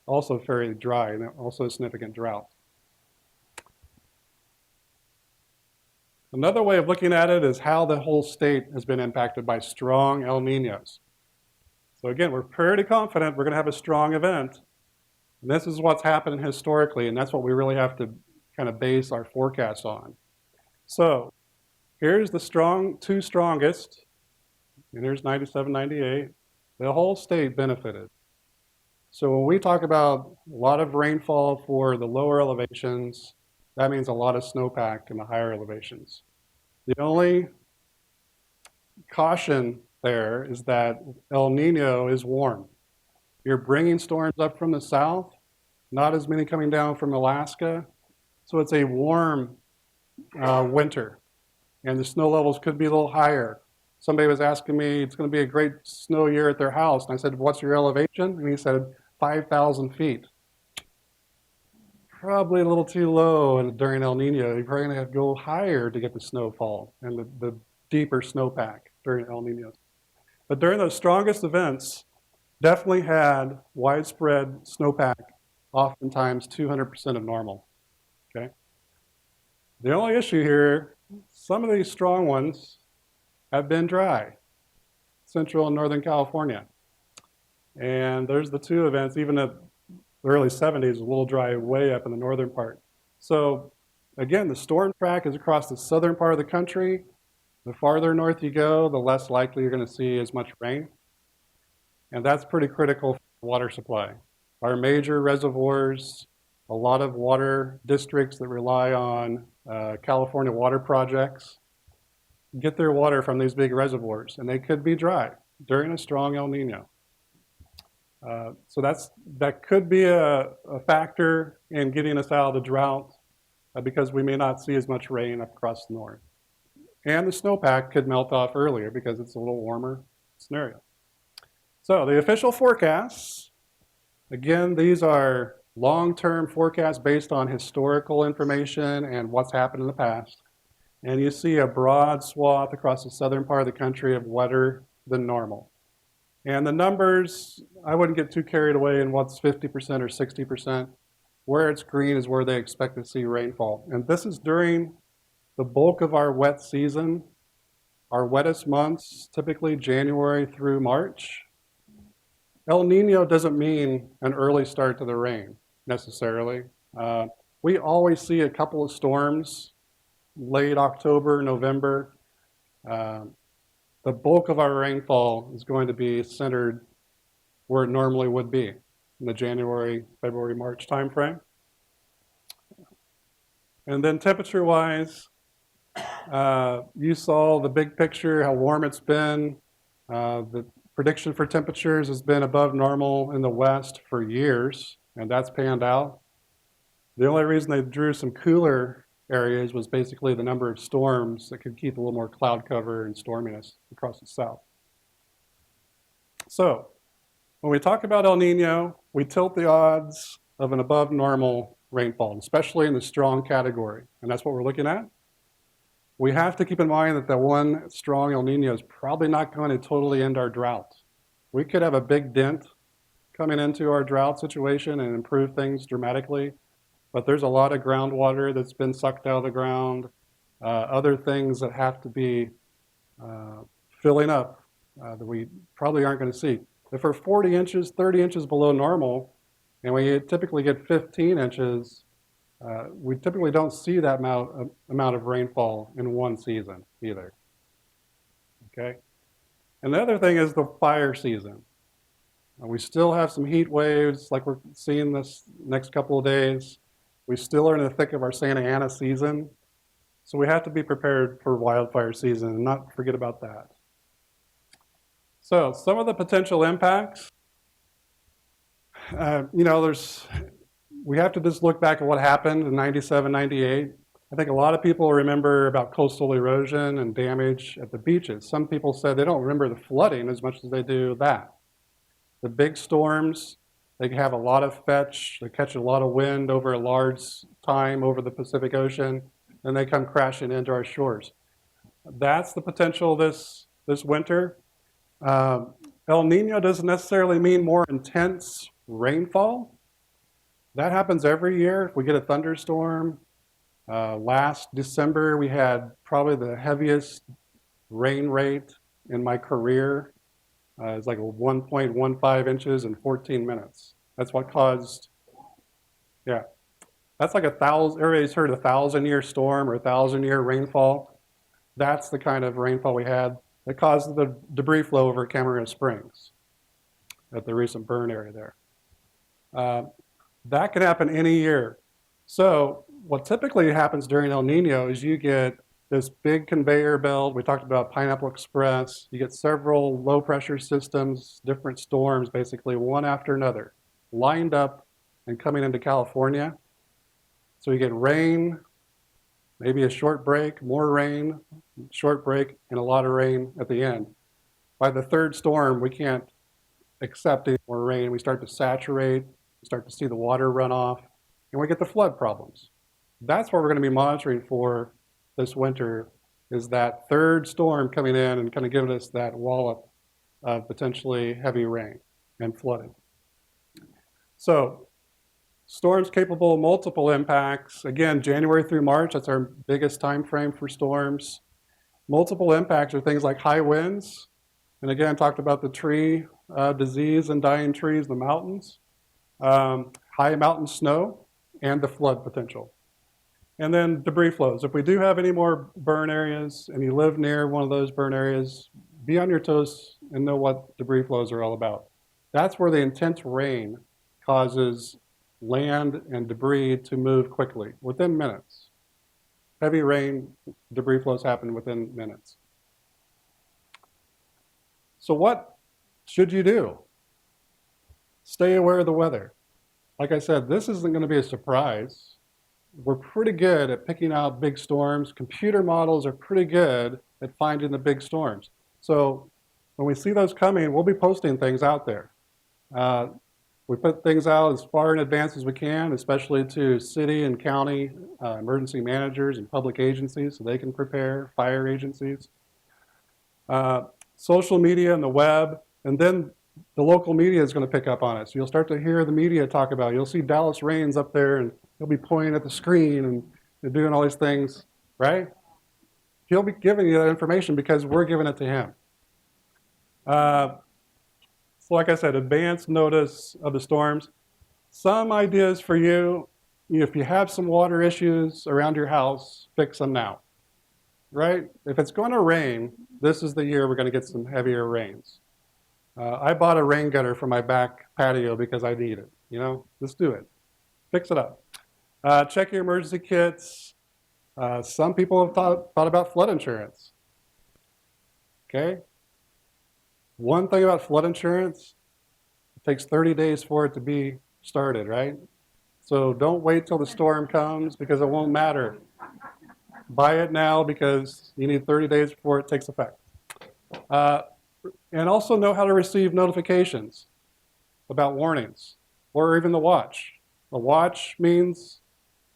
also fairly dry and also a significant drought. Another way of looking at it is how the whole state has been impacted by strong El Niños. So again, we're pretty confident we're going to have a strong event. And this is what's happened historically, and that's what we really have to kind of base our forecast on. So here's the two strongest, and here's 97, 98. The whole state benefited. So when we talk about a lot of rainfall for the lower elevations, that means a lot of snowpack in the higher elevations. The only caution there is that El Nino is warm. You're bringing storms up from the south, not as many coming down from Alaska. So it's a warm winter, and the snow levels could be a little higher. Somebody was asking me, it's going to be a great snow year at their house. And I said, what's your elevation? And he said, 5,000 feet. Probably a little too low during El Nino. You're probably going to have to go higher to get the snowfall and the deeper snowpack during El Ninos. But during those strongest events, definitely had widespread snowpack, oftentimes 200% of normal. Okay. The only issue here, some of these strong ones have been dry, Central and Northern California. And there's the two events, even at the early 70s, a little dry way up in the northern part. So again, the storm track is across the southern part of the country. The farther north you go, the less likely you're going to see as much rain. And that's pretty critical for water supply. Our major reservoirs, a lot of water districts that rely on California water projects, get their water from these big reservoirs, and they could be dry during a strong El Nino. So that could be a factor in getting us out of the drought because we may not see as much rain up across the north. And the snowpack could melt off earlier because it's a little warmer scenario. So the official forecasts, again, these are long-term forecasts based on historical information and what's happened in the past. And you see a broad swath across the southern part of the country of wetter than normal. And the numbers, I wouldn't get too carried away in what's 50% or 60%. Where it's green is where they expect to see rainfall. And this is during the bulk of our wet season. Our wettest months, typically January through March. El Nino doesn't mean an early start to the rain, necessarily. We always see a couple of storms, late October, November. The bulk of our rainfall is going to be centered where it normally would be, in the January, February, March timeframe. And then temperature-wise, you saw the big picture, how warm it's been. The prediction for temperatures has been above normal in the west for years, and that's panned out. The only reason they drew some cooler areas was basically the number of storms that could keep a little more cloud cover and storminess across the south. So when we talk about El Nino, we tilt the odds of an above normal rainfall, especially in the strong category, and that's what we're looking at. We have to keep in mind that the one strong El Nino is probably not going to totally end our drought. We could have a big dent coming into our drought situation and improve things dramatically. But there's a lot of groundwater that's been sucked out of the ground, other things that have to be filling up that we probably aren't going to see. If we're 40 inches, 30 inches below normal, and we typically get 15 inches, we typically don't see that amount of rainfall in one season either. Okay? And the other thing is the fire season. We still have some heat waves like we're seeing this next couple of days. We still are in the thick of our Santa Ana season, so we have to be prepared for wildfire season and not forget about that. So some of the potential impacts, we have to just look back at what happened in 97, 98. I think a lot of people remember about coastal erosion and damage at the beaches. Some people said they don't remember the flooding as much as they do that. The big storms, they have a lot of fetch, they catch a lot of wind over a large time over the Pacific Ocean, and they come crashing into our shores. That's the potential this winter. El Nino doesn't necessarily mean more intense rainfall. That happens every year. If we get a thunderstorm, last December we had probably the heaviest rain rate in my career. It's like 1.15 inches in 14 minutes. That's what caused, yeah. That's like 1,000, everybody's heard 1,000-year storm or 1,000-year rainfall. That's the kind of rainfall we had that caused the debris flow over at Camarillo Springs at the recent burn area there. That can happen any year. So what typically happens during El Nino is you get this big conveyor belt. We talked about Pineapple Express. You get several low pressure systems, different storms, basically one after another, lined up and coming into California. So you get rain, maybe a short break, more rain, short break, and a lot of rain at the end. By the third storm, we can't accept any more rain. We start to saturate, we start to see the water run off, and we get the flood problems. That's what we're going to be monitoring for this winter, is that third storm coming in and kind of giving us that wallop of potentially heavy rain and flooding. So storms capable of multiple impacts. Again, January through March, that's our biggest time frame for storms. Multiple impacts are things like high winds. And again, talked about the tree disease and dying trees in the mountains. High mountain snow and the flood potential. And then debris flows. If we do have any more burn areas and you live near one of those burn areas, be on your toes and know what debris flows are all about. That's where the intense rain causes land and debris to move quickly, within minutes. Heavy rain, debris flows happen within minutes. So what should you do? Stay aware of the weather. Like I said, this isn't going to be a surprise. We're pretty good at picking out big storms. Computer models are pretty good at finding the big storms. So when we see those coming, we'll be posting things out there. We put things out as far in advance as we can, especially to city and county emergency managers and public agencies so they can prepare, fire agencies. Social media and the web, and then the local media is going to pick up on it. So you'll start to hear the media talk about it. You'll see Dallas Rains up there, and he'll be pointing at the screen and doing all these things, right? He'll be giving you that information because we're giving it to him. So like I said, advance notice of the storms. Some ideas for you, if you have some water issues around your house, fix them now, right? If it's going to rain, this is the year we're going to get some heavier rains. I bought a rain gutter for my back patio because I need it. Let's do it. Fix it up. Check your emergency kits. Some people have thought about flood insurance. Okay? One thing about flood insurance, it takes 30 days for it to be started, right? So don't wait till the storm comes because it won't matter. Buy it now because you need 30 days before it takes effect. And also know how to receive notifications about warnings or even the watch. The watch means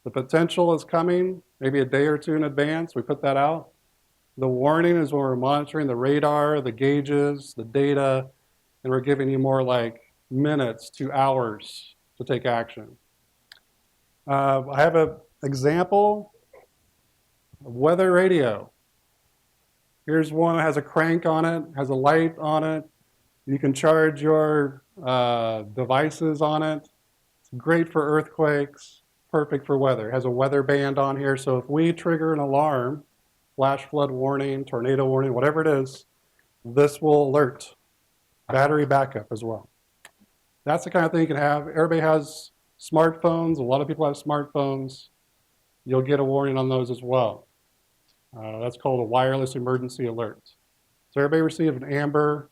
the potential is coming, maybe a day or two in advance. We put that out. The warning is when we're monitoring the radar, the gauges, the data, and we're giving you more like minutes to hours to take action. I have an example of weather radio. Here's one that has a crank on it, has a light on it. You can charge your devices on it. It's great for earthquakes, perfect for weather. It has a weather band on here, so if we trigger an alarm, flash flood warning, tornado warning, whatever it is, this will alert. Battery backup as well. That's the kind of thing you can have. Everybody has smartphones. A lot of people have smartphones. You'll get a warning on those as well. That's called a wireless emergency alert. So everybody received an amber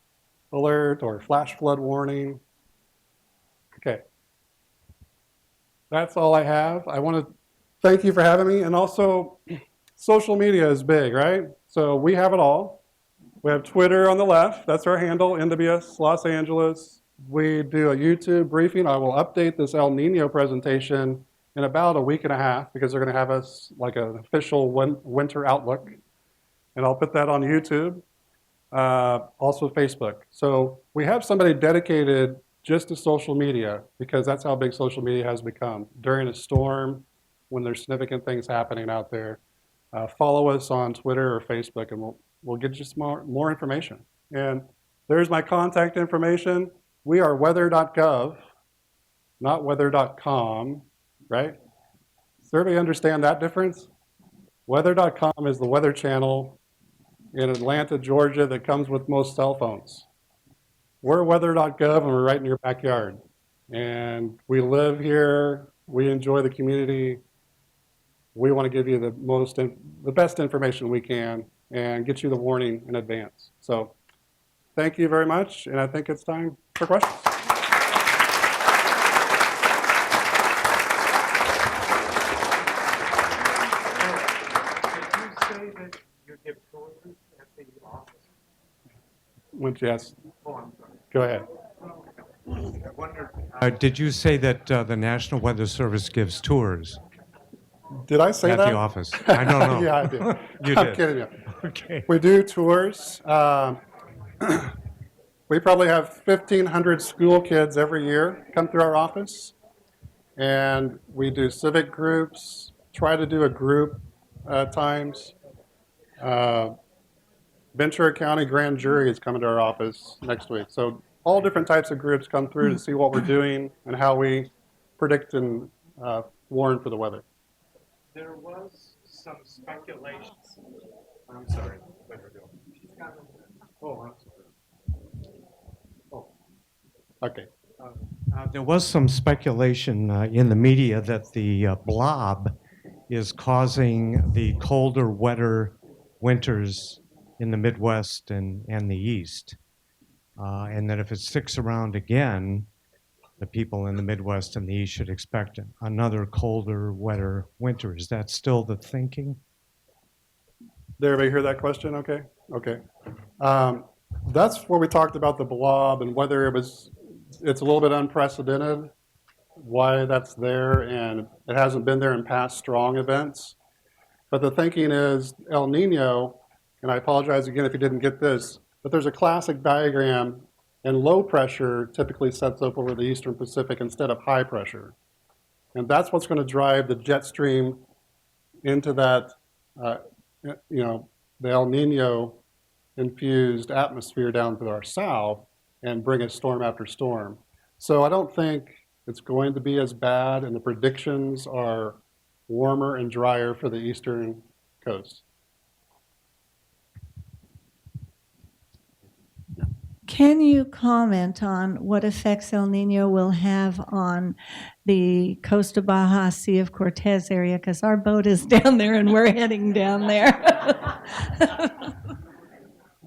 alert or flash flood warning. Okay. That's all I have. I want to thank you for having me. And also, social media is big, right? So we have it all. We have Twitter on the left. That's our handle, NWS Los Angeles. We do a YouTube briefing. I will update this El Nino presentation in about a week and a half because they're going to have us like an official winter outlook. And I'll put that on YouTube. Also Facebook. So we have somebody dedicated just to social media because that's how big social media has become. During a storm, when there's significant things happening out there, follow us on Twitter or Facebook and we'll get you some more information. And there's my contact information. We are weather.gov, not weather.com, right? Does everybody understand that difference? Weather.com is the weather channel in Atlanta, Georgia that comes with most cell phones. We're weather.gov and we're right in your backyard. And we live here, we enjoy the community. We want to give you the best information we can and get you the warning in advance. So thank you very much, and I think it's time for questions. Yes. Go ahead. Did you say that the National Weather Service gives tours Did I say at that? the office? I don't know. Yeah, I did. You I'm did. kidding you. Okay. We do tours. We probably have 1,500 school kids every year come through our office. And we do civic groups, try to do a group at times. Ventura County Grand Jury is coming to our office next week. So all different types of groups come through to see what we're doing and how we predict and warn for the weather. There was some speculation. I'm sorry. Oh, I'm sorry. Oh, okay. There was some speculation in the media that the blob is causing the colder, wetter winters in the Midwest and the East. And that if it sticks around again, the people in the Midwest and the East should expect another colder, wetter winter. Is that still the thinking? Did everybody hear that question? Okay. Okay. That's where we talked about the blob and whether it's a little bit unprecedented, why that's there, and it hasn't been there in past strong events. But the thinking is El Nino, and I apologize again if you didn't get this, but there's a classic diagram, and low pressure typically sets up over the Eastern Pacific instead of high pressure. And that's what's going to drive the jet stream into that, the El Nino infused atmosphere down to our south and bring us storm after storm. So I don't think it's going to be as bad, and the predictions are warmer and drier for the eastern coast. Can you comment on what effects El Nino will have on the Costa Baja, Sea of Cortez area? Because our boat is down there and we're heading down there.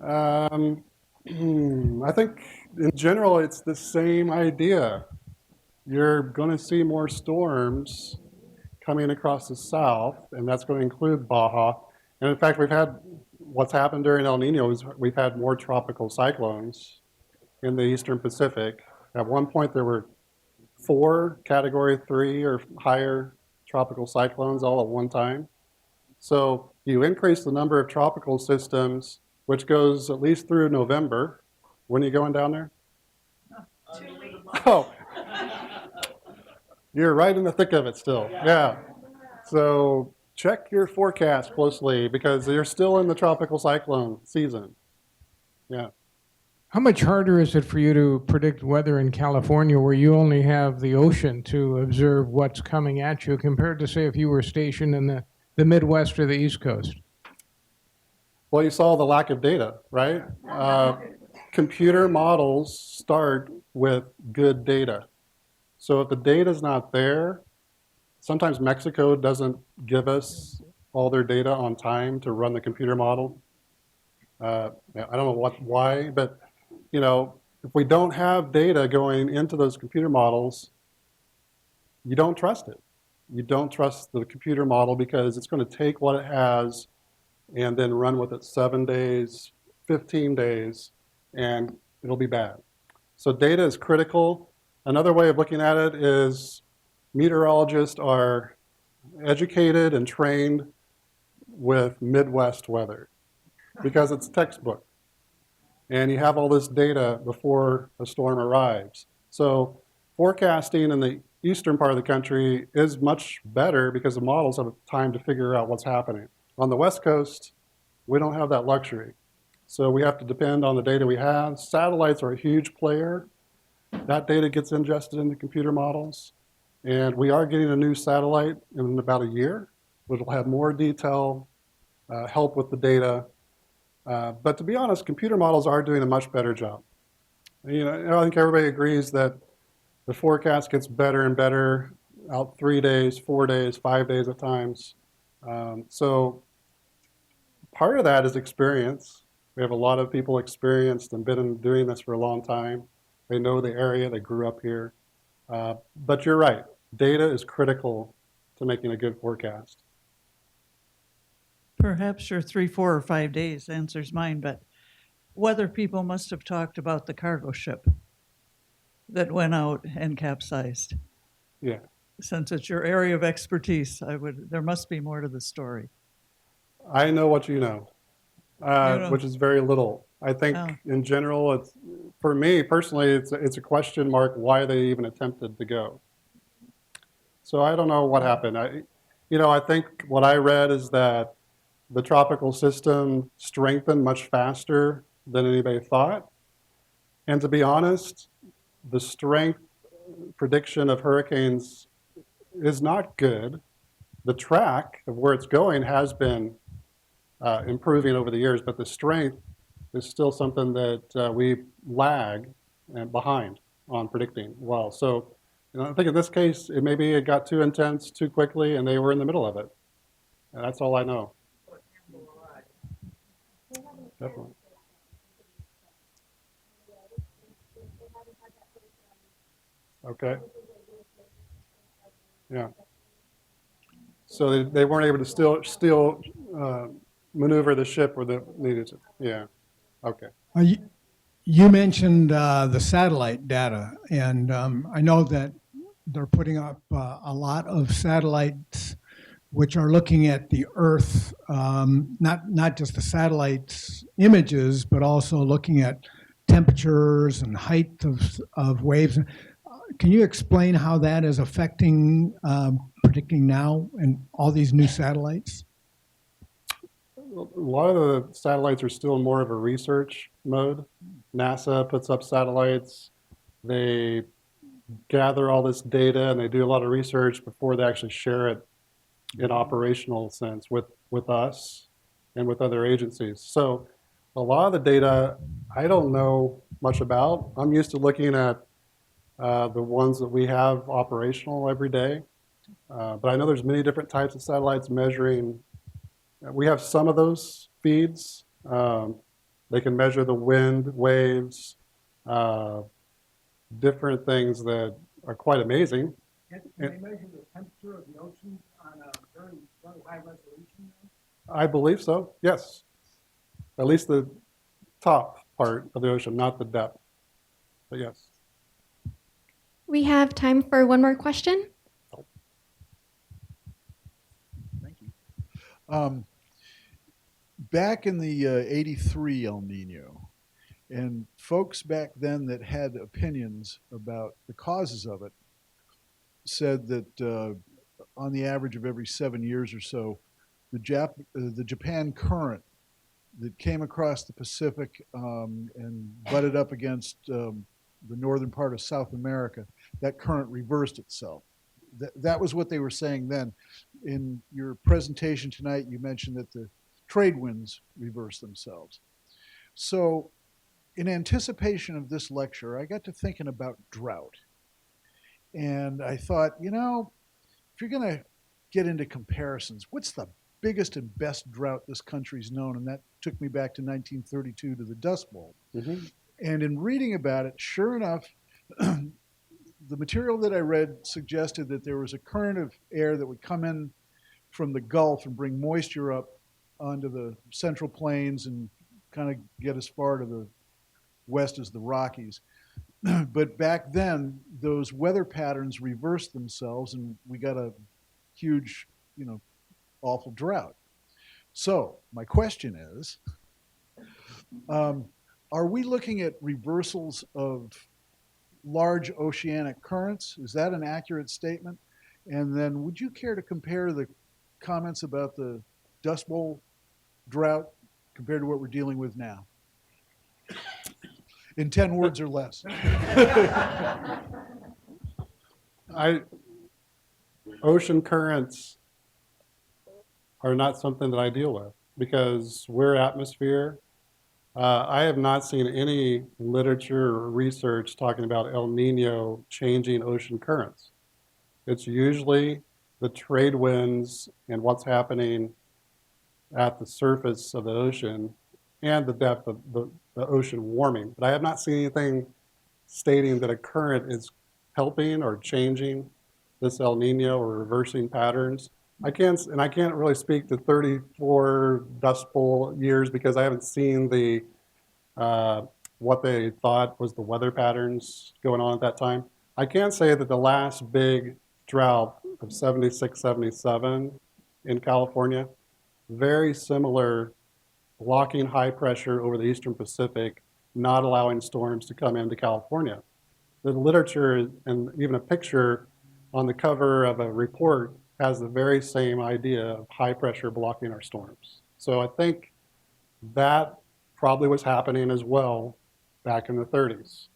I think in general it's the same idea. You're going to see more storms coming across the south, and that's going to include Baja. And in fact, what's happened during El Nino is we've had more tropical cyclones in the Eastern Pacific. At one point, there were 4 Category 3 or higher tropical cyclones all at one time. So you increase the number of tropical systems, which goes at least through November. When are you going down there? 2 weeks. Oh, you're right in the thick of it still. Yeah. So check your forecast closely because you're still in the tropical cyclone season. Yeah. How much harder is it for you to predict weather in California where you only have the ocean to observe what's coming at you compared to, say, if you were stationed in the Midwest or the East Coast? Well, you saw the lack of data, right? Computer models start with good data. So if the data's not there, sometimes Mexico doesn't give us all their data on time to run the computer model. I don't know why, but if we don't have data going into those computer models, you don't trust it. You don't trust the computer model because it's going to take what it has and then run with it 7 days, 15 days, and it'll be bad. So data is critical. Another way of looking at it is meteorologists are educated and trained with Midwest weather because it's textbook. and you have all this data before a storm arrives. So forecasting in the eastern part of the country is much better because the models have time to figure out what's happening. On the West Coast, we don't have that luxury. So we have to depend on the data we have. Satellites are a huge player. That data gets ingested into computer models. And we are getting a new satellite in about a year, which will have more detail, help with the data. But to be honest, computer models are doing a much better job. You know, I think everybody agrees that the forecast gets better and better out 3 days, 4 days, 5 days at times. So part of that is experience. We have a lot of people experienced and been doing this for a long time. They know the area, they grew up here. But you're right, data is critical to making a good forecast. Perhaps your 3, 4, or 5 days answers mine, but weather people must have talked about the cargo ship that went out and capsized. Yeah. Since it's your area of expertise, there must be more to the story. I know what you know, which is very little. I think Oh. in general, it's, for me personally, it's a question mark why they even attempted to go. So I don't know what happened. I think what I read is that the tropical system strengthened much faster than anybody thought. And to be honest, the strength prediction of hurricanes is not good. The track of where it's going has been improving over the years, but the strength is still something that we lag and behind on predicting well. So I think in this case, maybe it got too intense too quickly and they were in the middle of it. And that's all I know. Definitely. Okay. Yeah. So they weren't able to still maneuver the ship where they needed to. Yeah. Okay. You mentioned the satellite data, and I know that they're putting up a lot of satellites which are looking at the Earth, not just the satellites images, but also looking at temperatures and height of waves. Can you explain how that is affecting predicting now and all these new satellites? A lot of the satellites are still in more of a research mode. NASA puts up satellites. They gather all this data and they do a lot of research before they actually share it in operational sense with us and with other agencies. So a lot of the data I don't know much about. I'm used to looking at the ones that we have operational every day. But I know there's many different types of satellites measuring. We have some of those feeds. They can measure the wind, waves, different things that are quite amazing. Can they measure the temperature of the ocean on a very, very high resolution? I believe so, yes. At least the top part of the ocean, not the depth. But yes. We have time for one more question. Thank you. Back in the 83 El Nino, and folks back then that had opinions about the causes of it said that on the average of every 7 years or so, the Japan current that came across the Pacific and butted up against the northern part of South America, that current reversed itself. That was what they were saying then. In your presentation tonight, you mentioned that the trade winds reverse themselves. So in anticipation of this lecture, I got to thinking about drought. And I thought, if you're going to get into comparisons, what's the biggest and best drought this country's known? And that took me back to 1932 to the Dust Bowl. Mm-hmm. And in reading about it, sure enough, the material that I read suggested that there was a current of air that would come in from the Gulf and bring moisture up onto the Central Plains and kind of get as far to the west as the Rockies. But back then, those weather patterns reversed themselves and we got a huge, awful drought. So my question is, Are we looking at reversals of large oceanic currents? Is that an accurate statement? And then would you care to compare the comments about the Dust Bowl drought compared to what we're dealing with now? In 10 words or less. Ocean currents are not something that I deal with because we're atmosphere. I have not seen any literature or research talking about El Nino changing ocean currents. It's usually the trade winds and what's happening at the surface of the ocean and the depth of the ocean warming. But I have not seen anything stating that a current is helping or changing this El Nino or reversing patterns. I can't really speak to 34 Dust Bowl years because I haven't seen the what they thought was the weather patterns going on at that time. I can say that the last big drought of 76, 77 in California, very similar, blocking high pressure over the eastern Pacific, not allowing storms to come into California. The literature and even a picture on the cover of a report has the very same idea of high pressure blocking our storms. So I think that probably was happening as well back in the 30s.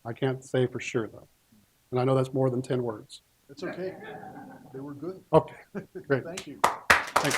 I can't say for sure though. And I know that's more than 10 words. That's okay. They were good. Okay, great. Thank you. Thanks.